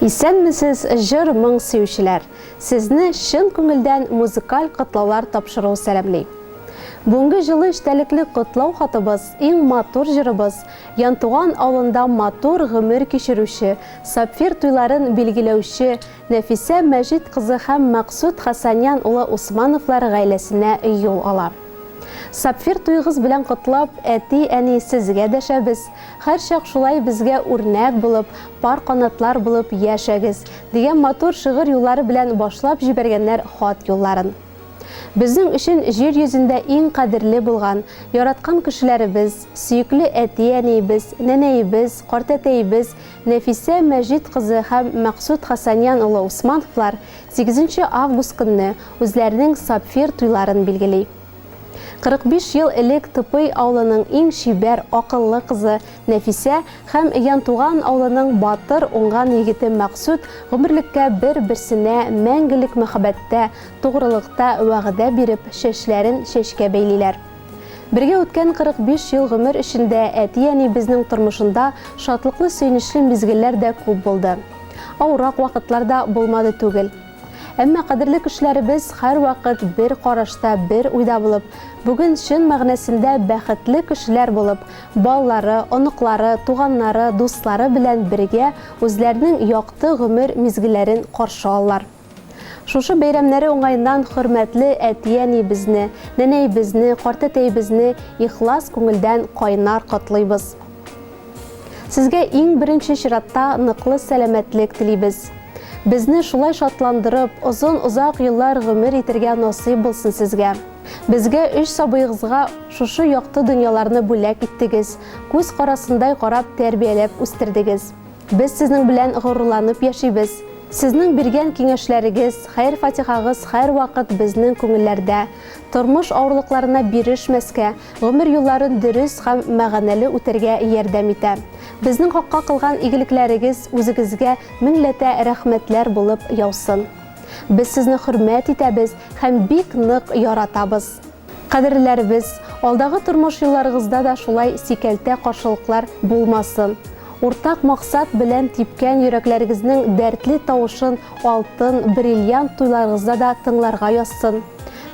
Исәнмесез, җыр моң сөючеләр. Сезне шын күңелдән музыкаль котлаулар тапшыру сәламли. Бүгенге җылы эчтәлекле котлау хатыбыз, иң матур җырыбыз, Янтуган авылында матур гомер кичерүче, сапфир туйларын билгеләүче Нәфисә Мәҗит кызы һәм Максут Хасанян улы Усмановлар гаиләсенә юл ала. Сапфир туйгыз белән котлап, әти-әни сезгә дәшәбез. Һәр чак шулай безгә үрнәк булып, пар канатлар булып яшәгез дигән матур шигырь юллары белән башлап җибәргәннәр хат юлларын. Безнең өчен җир йөзендә иң кадерле булган, яраткан кешеләребез, сөекле әти-әниебез, нәнәебез, картәтәебез Нәфисә Мәҗит кызы һәм Максут Хасанян улы Усмановлар 8 август көнне үзләренең сапфир туйларын билгели. 45 ел элек Тыпый авылының иң шибәр, акыллы кызы Нәфисә һәм Янтуган авылының батыр, уңган егете Максут гомерлеккә бер-берсенә мәңгелек мәхәббәттә, тугрылыкта вәгъдә биреп, чәчләрен чәчкә бәйлиләр. Бергә үткән 45 ел гомер эчендә әти-әни безнең тормышында шатлыклы, сөйнешле мизгелләр дә күп булды. Аурак вакытларда булмады түгел. Әмма кадерле кешеләребез һәр вакыт бер карашта, бер уйда булып, бүген чын мәгънәсендә бәхетле кешеләр булып, баллары, оныклары, туганнары, дуслары белән бергә үзләренең якты гомер мизгелләрен каршы алалар. Шушы бәйрәмнәре уңайыннан хөрмәтле әти-әниебезне, нәнәебезне, картәтәебезне ихлас күңелдән кайнар котлыйбыз. Сезгә иң беренче чиратта ныклы сәламәтлек телибез. Безне шулай шатландырып, озак еллар гомер итәргә насыйп булсын сезгә. Безгә 3 сабыегызга шушы якты дөньяларны бүләк иттегез, күз карасындай карап тәрбияләп үстердегез. Без сезнең белән горурланып яшибез. Сезнең биргән киңәшләрегез, хәйр-фатихагыз һәр вакыт безнең күңелләрдә, тормыш авырлыкларына бирешмәскә, гомер юлларын дөрес һәм мәгънәле үтәргә ярдәм итә. Безнең хакка кылган игелекләрегез үзегезгә меңләтә рәхмәтләр булып яусын. Без сезне хөрмәт итәбез һәм бик нык яратабыз. Кадерләребез, алдагы тормыш юлларыгызда да шулай сикәлтә каршылыклар булмасын. Уртак максат белән типкән йөрәкләрегезнең дәртле тавышын алтын, бриллиант туйларыгызда да тыңларга язсын.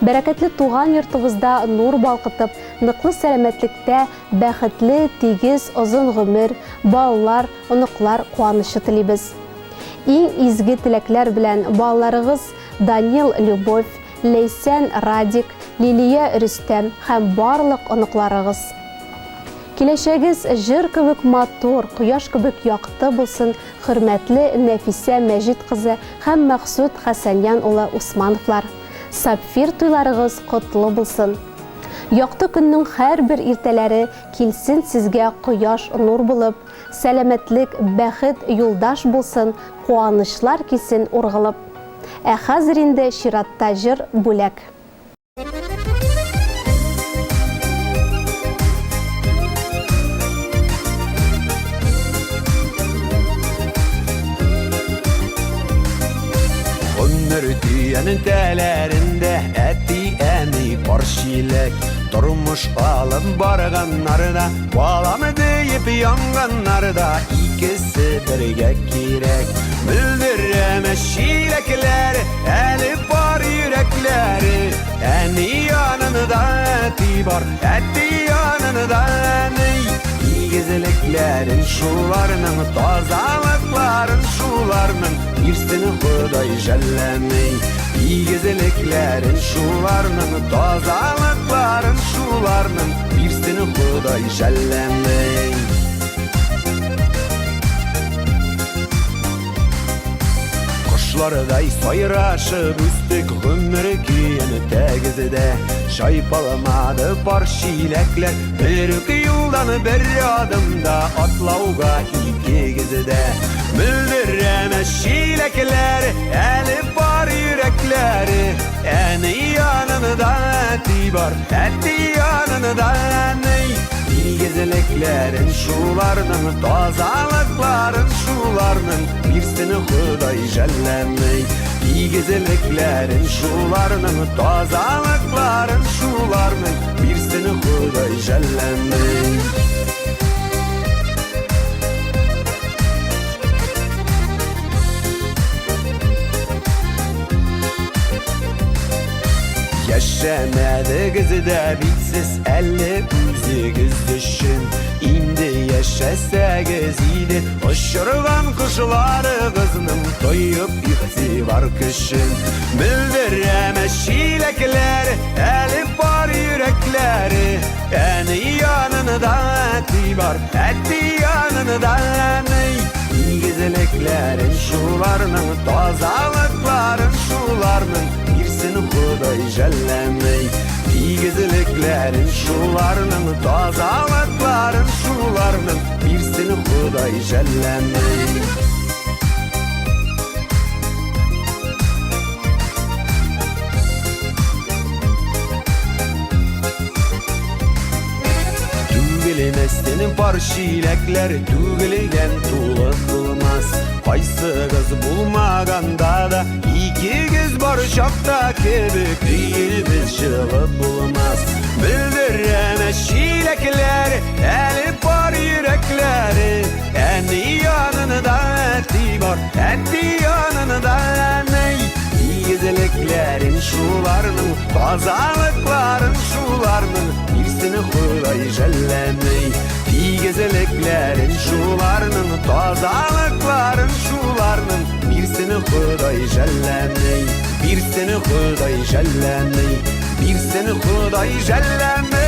Бәрәкәтле туган йортыгызда нур балкытып, ныклы сәламәтлектә, бәхетле, тигез, озын гомер, балалар, оныклар куанышы телибез. Иң изге теләкләр белән балаларыгыз Данил Любовь, Лейсән Радик, Лилия Рөстәм һәм барлык оныкларыгыз. Киләчәгез җыр кебек матур, кояш кебек якты булсын, хөрмәтле Нәфисә Мәҗит кызы һәм Максут Хасанян улы Усмановлар. Сапфир туйларыгыз котлы булсын. Якты көннең һәр бер иртәләре килсен сезгә кояш нур булып, сәламәтлек, бәхет юлдаш булсын, куанычлар килсен ургылып. Ә хәзер инде чиратта җыр бүләк. Түйәнең тәләрендә әти-әни бар чиләк. Тормыш алып барганнарда, баланы дейіп янганнарда, икесе бергә кирәк. Мөлдерәмәс чиләкләре, әле бар йөрәкләре. Әни янында әти бар, әти янында әни. Игезлекләрен шуларның, тазалыкларын шуларның, бирсен Ходай жәлләмей. Игезлекләрен шуларның, тазалыкларын шуларның, бирсен Ходай жәлләмей. Кошлардай сайрашып үстек гомер киене тәгезедә. Шайпаламады бар чиләкләр, бер үк юлдан бер адымда атлауга икегезедә. Мөлдерәмәс чиләкләре, әле бар йөрәкләре. Әни янында әти бар, әти янында әни. Игезлекләрен шуларның, тазалыкларын шуларның, бирсен Ходай жәлләмей. Игезлекләрен шуларның, тазалыкларын шуларның, бирсен Ходай жәлләмей. Yaşamadıgızda bitsiz 58 düşün. İndi yaşasagiz idi uçurgan kuşlarıgızның toyup ihtibar kışın. Bildiremez şilekleri elip bar yürekleri. Eni yanında eti var, eti yanında eni. İgizliklerin şularının, tozalıkların şularının birisini Xudoy jellemey. İgizliklerin şularının, tozalıkların şularının birisini Xudoy jellemey. Tügülmesinin par şilekler tügülgen tuğla kılmaz. Qaysı kız bulmaganda da iki kız bar şapta kebik değil biz şılı bulmaz. Bildiremez şilekler elip bar yürekleri. Eni yanında eti var, eti yanında eni. İgizliklerin şularının, tozalıkların şularının birisini Xudoy jellemey. İgizliklerin şularının, tozalıkların şularının birisini Xudoy jellemey. Birisini Xudoy jellemey. Birisini Xudoy jellemey.